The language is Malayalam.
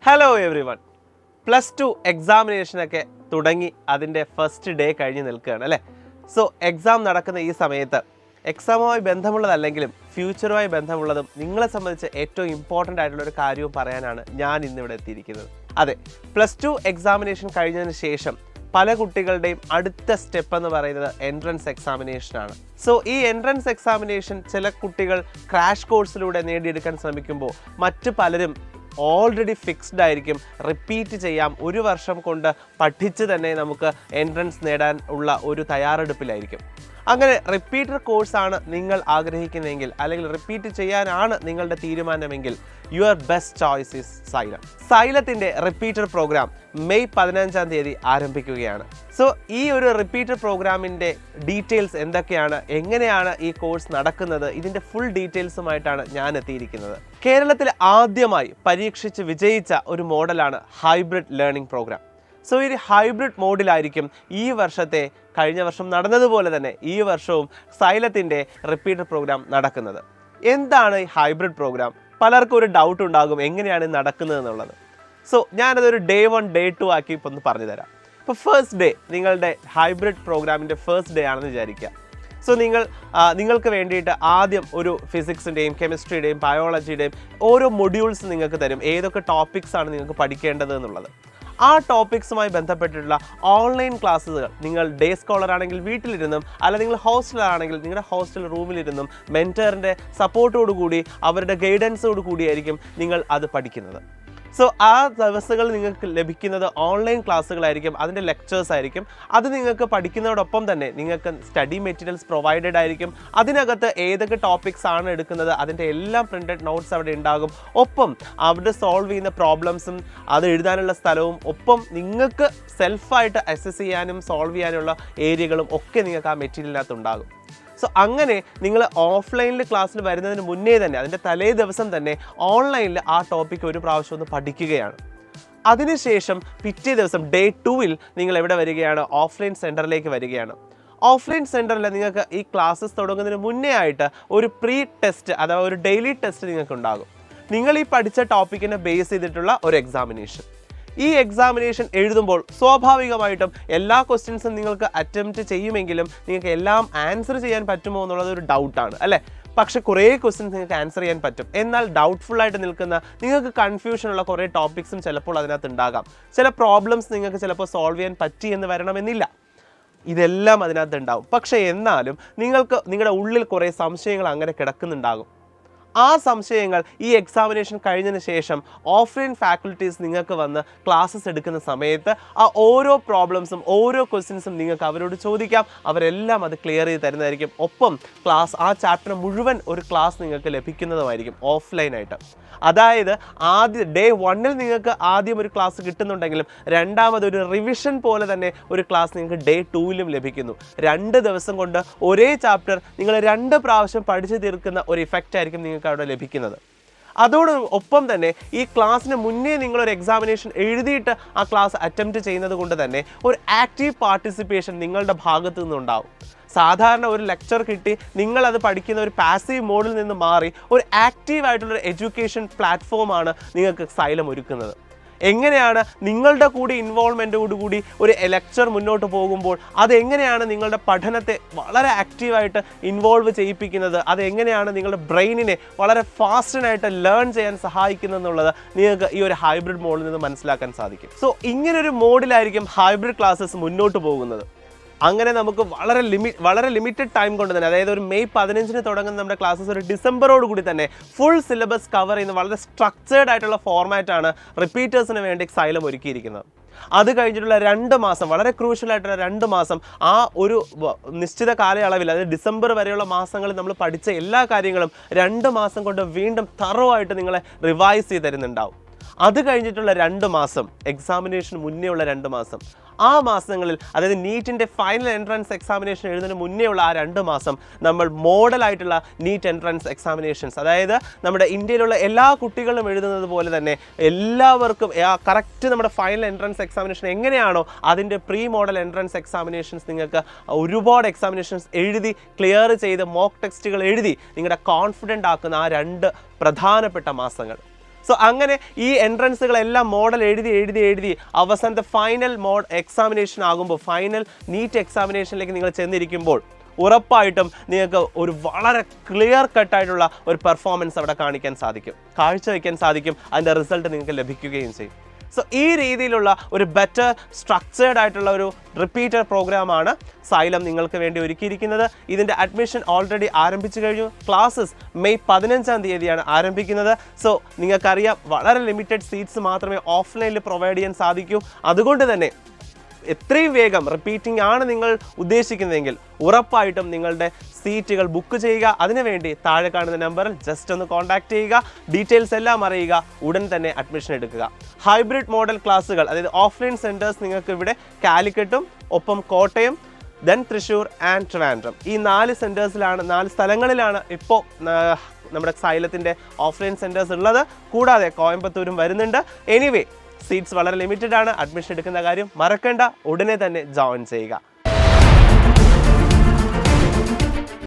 Hello every one. +2 എക്സാമിനേഷനൊക്കെ തുടങ്ങി അതിൻ്റെ ഫസ്റ്റ് ഡേ കഴിഞ്ഞ് നിൽക്കുകയാണ് അല്ലേ. സോ എക്സാം നടക്കുന്ന ഈ സമയത്ത് എക്സാമുമായി ബന്ധമുള്ളതല്ലെങ്കിലും ഫ്യൂച്ചറുമായി ബന്ധമുള്ളതും നിങ്ങളെ സംബന്ധിച്ച് ഏറ്റവും ഇമ്പോർട്ടൻ്റ് ആയിട്ടുള്ള ഒരു കാര്യവും പറയാനാണ് ഞാൻ ഇന്നിവിടെ എത്തിയിരിക്കുന്നത്. അതെ, +2 എക്സാമിനേഷൻ കഴിഞ്ഞതിന് ശേഷം പല കുട്ടികളുടെയും അടുത്ത സ്റ്റെപ്പ് എന്ന് പറയുന്നത് എൻട്രൻസ് എക്സാമിനേഷനാണ്. സോ ഈ എൻട്രൻസ് എക്സാമിനേഷൻ ചില കുട്ടികൾ ക്രാഷ് കോഴ്സിലൂടെ നേടിയെടുക്കാൻ ശ്രമിക്കുമ്പോൾ മറ്റു പലരും ഓൾറെഡി ഫിക്സ്ഡ് ആയിരിക്കും. റിപ്പീറ്റ് ചെയ്യാം, ഒരു വർഷം കൊണ്ട് പഠിച്ച് തന്നെ നമുക്ക് എൻട്രൻസ് നേടാൻ ഉള്ള ഒരു തയ്യാറെടുപ്പിലായിരിക്കും. അങ്ങനെ റിപ്പീറ്റർ കോഴ്സാണ് നിങ്ങൾ ആഗ്രഹിക്കുന്നതെങ്കിൽ, അല്ലെങ്കിൽ റിപ്പീറ്റ് ചെയ്യാനാണ് നിങ്ങളുടെ തീരുമാനമെങ്കിൽ, your best choice is Xylem. സൈലത്തിൻ്റെ റിപ്പീറ്റർ പ്രോഗ്രാം മെയ് 15-ാം തീയതി ആരംഭിക്കുകയാണ്. സോ ഈ ഒരു റിപ്പീറ്റർ പ്രോഗ്രാമിൻ്റെ ഡീറ്റെയിൽസ് എന്തൊക്കെയാണ്, എങ്ങനെയാണ് ഈ കോഴ്സ് നടക്കുന്നത്, ഇതിൻ്റെ ഫുൾ ഡീറ്റെയിൽസുമായിട്ടാണ് ഞാൻ എത്തിയിരിക്കുന്നത്. കേരളത്തിൽ ആദ്യമായി പരീക്ഷിച്ച് വിജയിച്ച ഒരു മോഡലാണ് ഹൈബ്രിഡ് ലേണിംഗ് പ്രോഗ്രാം. സോ ഈ ഹൈബ്രിഡ് മോഡിലായിരിക്കും ഈ വർഷത്തെ, കഴിഞ്ഞ വർഷം നടന്നതുപോലെ തന്നെ ഈ വർഷവും സൈലത്തിൻ്റെ റിപ്പീറ്റർ പ്രോഗ്രാം നടക്കുന്നത്. എന്താണ് ഈ ഹൈബ്രിഡ് പ്രോഗ്രാം? പലർക്കും ഒരു ഡൗട്ട് ഉണ്ടാകും എങ്ങനെയാണ് നടക്കുന്നത് എന്നുള്ളത്. സോ ഞാനതൊരു ഡേ 1 ഡേ 2 ആക്കി ഇപ്പോൾ ഒന്ന് പറഞ്ഞു തരാം. ഇപ്പോൾ ഫസ്റ്റ് ഡേ നിങ്ങളുടെ ഹൈബ്രിഡ് പ്രോഗ്രാമിൻ്റെ ഫസ്റ്റ് ഡേ ആണെന്ന് വിചാരിക്കുക. സോ നിങ്ങൾക്ക് വേണ്ടിയിട്ട് ആദ്യം ഒരു ഫിസിക്സിൻ്റെയും കെമിസ്ട്രിയുടെയും ബയോളജിയുടെയും ഓരോ മൊഡ്യൂൾസ് നിങ്ങൾക്ക് തരും, ഏതൊക്കെ ടോപ്പിക്സാണ് നിങ്ങൾക്ക് പഠിക്കേണ്ടത് എന്നുള്ളത്. ആ ടോപ്പിക്സുമായി ബന്ധപ്പെട്ടിട്ടുള്ള ഓൺലൈൻ ക്ലാസ്സുകൾ നിങ്ങൾ ഡേ സ്കോളർ ആണെങ്കിൽ വീട്ടിലിരുന്നും, അല്ല നിങ്ങൾ ഹോസ്റ്റലാണെങ്കിൽ നിങ്ങളുടെ ഹോസ്റ്റൽ റൂമിലിരുന്നും മെൻറ്ററിൻ്റെ സപ്പോർട്ടോടുകൂടി അവരുടെ ഗൈഡൻസോടു കൂടിയായിരിക്കും നിങ്ങൾ അത് പഠിക്കുന്നത്. സോ ആ ദിവസങ്ങൾ നിങ്ങൾക്ക് ലഭിക്കുന്നത് ഓൺലൈൻ ക്ലാസ്സുകളായിരിക്കും, അതിൻ്റെ ലെക്ചേഴ്സ് ആയിരിക്കും. അത് നിങ്ങൾക്ക് പഠിക്കുന്നതോടൊപ്പം തന്നെ നിങ്ങൾക്ക് സ്റ്റഡി മെറ്റീരിയൽസ് പ്രൊവൈഡഡ് ആയിരിക്കും. അതിനകത്ത് ഏതൊക്കെ ടോപ്പിക്സ് ആണ് എടുക്കുന്നത് അതിൻ്റെ എല്ലാം പ്രിൻറ്റഡ് നോട്ട്സ് അവിടെ ഉണ്ടാകും. ഒപ്പം അവിടെ സോൾവ് ചെയ്യുന്ന പ്രോബ്ലംസും അത് എഴുതാനുള്ള സ്ഥലവും, ഒപ്പം നിങ്ങൾക്ക് സെൽഫായിട്ട് അസസ് ചെയ്യാനും സോൾവ് ചെയ്യാനുള്ള ഏരിയകളും ഒക്കെ നിങ്ങൾക്ക് ആ മെറ്റീരിയലിനകത്ത് ഉണ്ടാകും. സോ അങ്ങനെ നിങ്ങൾ ഓഫ്ലൈനിൽ ക്ലാസ്സിൽ വരുന്നതിന് മുന്നേ തന്നെ, അതിൻ്റെ തലേ ദിവസം തന്നെ ഓൺലൈനിൽ ആ ടോപ്പിക്ക് ഒരു പ്രാവശ്യം ഒന്ന് പഠിക്കുകയാണ്. അതിനുശേഷം പിറ്റേ ദിവസം ഡേ 2-ൽ നിങ്ങൾ എവിടെ വരികയാണ്? ഓഫ്ലൈൻ സെൻറ്ററിലേക്ക് വരികയാണ്. ഓഫ്ലൈൻ സെൻറ്ററിൽ നിങ്ങൾക്ക് ഈ ക്ലാസ്സസ് തുടങ്ങുന്നതിന് മുന്നേ ആയിട്ട് ഒരു പ്രീ ടെസ്റ്റ് അഥവാ ഒരു ഡെയിലി ടെസ്റ്റ് നിങ്ങൾക്ക് ഉണ്ടാകും. നിങ്ങൾ ഈ പഠിച്ച ടോപ്പിക്കിനെ ബേസ് ചെയ്തിട്ടുള്ള ഒരു എക്സാമിനേഷൻ. ഈ എക്സാമിനേഷൻ എഴുതുമ്പോൾ സ്വാഭാവികമായിട്ടും എല്ലാ ക്വസ്റ്റ്യൻസും നിങ്ങൾക്ക് അറ്റംപ്റ്റ് ചെയ്യുമെങ്കിലും നിങ്ങൾക്ക് എല്ലാം ആൻസർ ചെയ്യാൻ പറ്റുമോ എന്നുള്ളത് ഒരു ഡൗട്ടാണ് അല്ലേ. പക്ഷെ കുറേ ക്വസ്റ്റ്യൻസ് നിങ്ങൾക്ക് ആൻസർ ചെയ്യാൻ പറ്റും. എന്നാൽ ഡൗട്ട്ഫുള്ളായിട്ട് നിൽക്കുന്ന, നിങ്ങൾക്ക് കൺഫ്യൂഷനുള്ള കുറേ ടോപ്പിക്സും ചിലപ്പോൾ അതിനകത്ത് ഉണ്ടാകാം. ചില പ്രോബ്ലംസ് നിങ്ങൾക്ക് ചിലപ്പോൾ സോൾവ് ചെയ്യാൻ പറ്റി എന്ന് വരണമെന്നില്ല. ഇതെല്ലാം അതിനകത്ത് ഉണ്ടാവും. പക്ഷേ എന്നാലും നിങ്ങൾക്ക് നിങ്ങളുടെ ഉള്ളിൽ കുറേ സംശയങ്ങൾ അങ്ങനെ കിടക്കുന്നുണ്ടാകും. ആ സംശയങ്ങൾ ഈ എക്സാമിനേഷൻ കഴിഞ്ഞതിന് ശേഷം ഓഫ്ലൈൻ ഫാക്കൽറ്റീസ് നിങ്ങൾക്ക് വന്ന് ക്ലാസ്സസ് എടുക്കുന്ന സമയത്ത് ആ ഓരോ പ്രോബ്ലംസും ഓരോ ക്വസ്റ്റ്യൻസും നിങ്ങൾക്ക് അവരോട് ചോദിക്കാം. അവരെല്ലാം അത് ക്ലിയർ ചെയ്ത് തരുന്നതായിരിക്കും. ഒപ്പം ആ ചാപ്റ്റർ മുഴുവൻ ഒരു ക്ലാസ് നിങ്ങൾക്ക് ലഭിക്കുന്നതുമായിരിക്കും ഓഫ്ലൈനായിട്ട്. അതായത് ഡേ 1-ൽ നിങ്ങൾക്ക് ആദ്യം ഒരു ക്ലാസ് കിട്ടുന്നുണ്ടെങ്കിലും രണ്ടാമതൊരു റിവിഷൻ പോലെ തന്നെ ഒരു ക്ലാസ് നിങ്ങൾക്ക് ഡേ 2-ലും ലഭിക്കുന്നു. 2 ദിവസം കൊണ്ട് ഒരേ ചാപ്റ്റർ നിങ്ങൾ 2 പ്രാവശ്യം പഠിച്ചു തീർക്കുന്ന ഒരു ഇഫക്റ്റ് ആയിരിക്കും നിങ്ങൾക്ക് അവിടെ ലഭിക്കുന്നത്. അതോടൊപ്പം തന്നെ ഈ ക്ലാസ്സിന് മുന്നേ നിങ്ങളൊരു എക്സാമിനേഷൻ എഴുതിയിട്ട് ആ ക്ലാസ് അറ്റംപ്റ്റ് ചെയ്യുന്നത് കൊണ്ട് തന്നെ ഒരു ആക്റ്റീവ് പാർട്ടിസിപ്പേഷൻ നിങ്ങളുടെ ഭാഗത്തു നിന്നുണ്ടാവും. സാധാരണ ഒരു ലെക്ചർ കിട്ടി നിങ്ങളത് പഠിക്കുന്ന ഒരു പാസീവ് മോഡിൽ നിന്ന് മാറി ഒരു ആക്റ്റീവായിട്ടുള്ളൊരു എഡ്യൂക്കേഷൻ പ്ലാറ്റ്ഫോമാണ് നിങ്ങൾക്ക് സൈലം ഒരുക്കുന്നത്. എങ്ങനെയാണ് നിങ്ങളുടെ കൂടി ഇൻവോൾവ്മെൻറ്റോടുകൂടി ഒരു ലെക്ചർ മുന്നോട്ട് പോകുമ്പോൾ അതെങ്ങനെയാണ് നിങ്ങളുടെ പഠനത്തെ വളരെ ആക്റ്റീവായിട്ട് ഇൻവോൾവ് ചെയ്യിപ്പിക്കുന്നത്, അതെങ്ങനെയാണ് നിങ്ങളുടെ ബ്രെയിനിനെ വളരെ ഫാസ്റ്റിനായിട്ട് ലേൺ ചെയ്യാൻ സഹായിക്കുന്നത് എന്നുള്ളത് നിങ്ങൾക്ക് ഈ ഒരു ഹൈബ്രിഡ് മോഡിൽ നിന്ന് മനസ്സിലാക്കാൻ സാധിക്കും. സോ ഇങ്ങനൊരു മോഡിലായിരിക്കും ഹൈബ്രിഡ് ക്ലാസ്സസ് മുന്നോട്ട് പോകുന്നത്. അങ്ങനെ നമുക്ക് വളരെ ലിമിറ്റഡ് ടൈം കൊണ്ട് തന്നെ, അതായത് ഒരു മെയ് 15-ന് തുടങ്ങുന്ന നമ്മുടെ ക്ലാസ്സസ് ഒരു ഡിസംബറോട് കൂടി തന്നെ ഫുൾ സിലബസ് കവർ ചെയ്യുന്ന വളരെ സ്ട്രക്ചേർഡ് ആയിട്ടുള്ള ഫോർമാറ്റാണ് റിപ്പീറ്റേഴ്സിന് വേണ്ടി സൈലം ഒരുക്കിയിരിക്കുന്നത്. അത് കഴിഞ്ഞിട്ടുള്ള 2 മാസം, വളരെ ക്രൂഷ്യലായിട്ടുള്ള 2 മാസം, ആ ഒരു നിശ്ചിത കാലയളവിൽ, അതായത് ഡിസംബർ വരെയുള്ള മാസങ്ങളിൽ നമ്മൾ പഠിച്ച എല്ലാ കാര്യങ്ങളും 2 മാസം കൊണ്ട് വീണ്ടും തറോ ആയിട്ട് നിങ്ങളെ റിവൈസ് ചെയ്ത് തരുന്നുണ്ടാവും. അത് കഴിഞ്ഞിട്ടുള്ള 2 മാസം, എക്സാമിനേഷൻ മുന്നേ ഉള്ള 2 മാസം, ആ മാസങ്ങളിൽ, അതായത് നീറ്റിൻ്റെ ഫൈനൽ എൻട്രൻസ് എക്സാമിനേഷൻ എഴുതുന്നതിന് മുന്നേ ഉള്ള ആ 2 മാസം നമ്മൾ മോഡലായിട്ടുള്ള നീറ്റ് എൻട്രൻസ് എക്സാമിനേഷൻസ്, അതായത് നമ്മുടെ ഇന്ത്യയിലുള്ള എല്ലാ കുട്ടികളും എഴുതുന്നത് പോലെ തന്നെ എല്ലാവർക്കും കറക്റ്റ് നമ്മുടെ ഫൈനൽ എൻട്രൻസ് എക്സാമിനേഷൻ എങ്ങനെയാണോ അതിൻ്റെ പ്രീ മോഡൽ എൻട്രൻസ് എക്സാമിനേഷൻസ് നിങ്ങൾക്ക് ഒരുപാട് എക്സാമിനേഷൻസ് എഴുതി ക്ലിയർ ചെയ്ത് മോക്ക് ടെക്സ്റ്റുകൾ എഴുതി നിങ്ങളുടെ കോൺഫിഡൻ്റ് ആക്കുന്ന ആ 2 പ്രധാനപ്പെട്ട മാസങ്ങൾ. സോ അങ്ങനെ ഈ എൻട്രൻസുകളെല്ലാം മോഡൽ എഴുതി അവസാനത്തെ ഫൈനൽ എക്സാമിനേഷൻ ആകുമ്പോൾ, ഫൈനൽ നീറ്റ് എക്സാമിനേഷനിലേക്ക് നിങ്ങൾ ചെന്നിരിക്കുമ്പോൾ ഉറപ്പായിട്ടും നിങ്ങൾക്ക് ഒരു വളരെ ക്ലിയർ കട്ടായിട്ടുള്ള ഒരു പെർഫോമൻസ് അവിടെ കാഴ്ചവെക്കാൻ സാധിക്കും. അതിൻ്റെ റിസൾട്ട് നിങ്ങൾക്ക് ലഭിക്കുകയും ചെയ്യും. സോ ഈ രീതിയിലുള്ള ഒരു ബെറ്റർ സ്ട്രക്ചേർഡ് ആയിട്ടുള്ള ഒരു റിപ്പീറ്റർ പ്രോഗ്രാമാണ് സൈലം നിങ്ങൾക്ക് വേണ്ടി ഒരുക്കിയിരിക്കുന്നത്. ഇതിൻ്റെ അഡ്മിഷൻ ഓൾറെഡി ആരംഭിച്ചു കഴിഞ്ഞു. ക്ലാസ്സസ് മെയ് 15-ാം തീയതിയാണ് ആരംഭിക്കുന്നത്. സോ നിങ്ങൾക്കറിയാം, വളരെ ലിമിറ്റഡ് സീറ്റ്സ് മാത്രമേ ഓഫ്ലൈനിൽ പ്രൊവൈഡ് ചെയ്യാൻ സാധിക്കൂ. അതുകൊണ്ട് തന്നെ എത്രയും വേഗം റിപ്പീറ്റിംഗ് ആണ് നിങ്ങൾ ഉദ്ദേശിക്കുന്നതെങ്കിൽ ഉറപ്പായിട്ടും നിങ്ങളുടെ സീറ്റുകൾ ബുക്ക് ചെയ്യുക. അതിനുവേണ്ടി താഴെ കാണുന്ന നമ്പറിൽ ജസ്റ്റ് ഒന്ന് കോൺടാക്ട് ചെയ്യുക, ഡീറ്റെയിൽസ് എല്ലാം അറിയുക, ഉടൻ തന്നെ അഡ്മിഷൻ എടുക്കുക. ഹൈബ്രിഡ് മോഡൽ ക്ലാസ്സുകൾ, അതായത് ഓഫ്ലൈൻ സെൻറ്റേഴ്സ് നിങ്ങൾക്ക് ഇവിടെ കാലിക്കറ്റും ഒപ്പം കോട്ടയം, ദെൻ തൃശ്ശൂർ ആൻഡ് ട്രിവാൻഡ്രം, ഈ 4 സെൻറ്റേഴ്സിലാണ്, 4 സ്ഥലങ്ങളിലാണ് ഇപ്പോൾ നമ്മുടെ സൈലത്തിൻ്റെ ഓഫ്ലൈൻ സെൻറ്റേഴ്സ് ഉള്ളത്. കൂടാതെ കോയമ്പത്തൂരും വരുന്നുണ്ട്. എനിവേ സീറ്റ്സ് വളരെ ലിമിറ്റഡ് ആണ്. അഡ്മിഷൻ എടുക്കുന്ന കാര്യം മറക്കണ്ട, ഉടനെ തന്നെ ജോയിൻ ചെയ്യുക.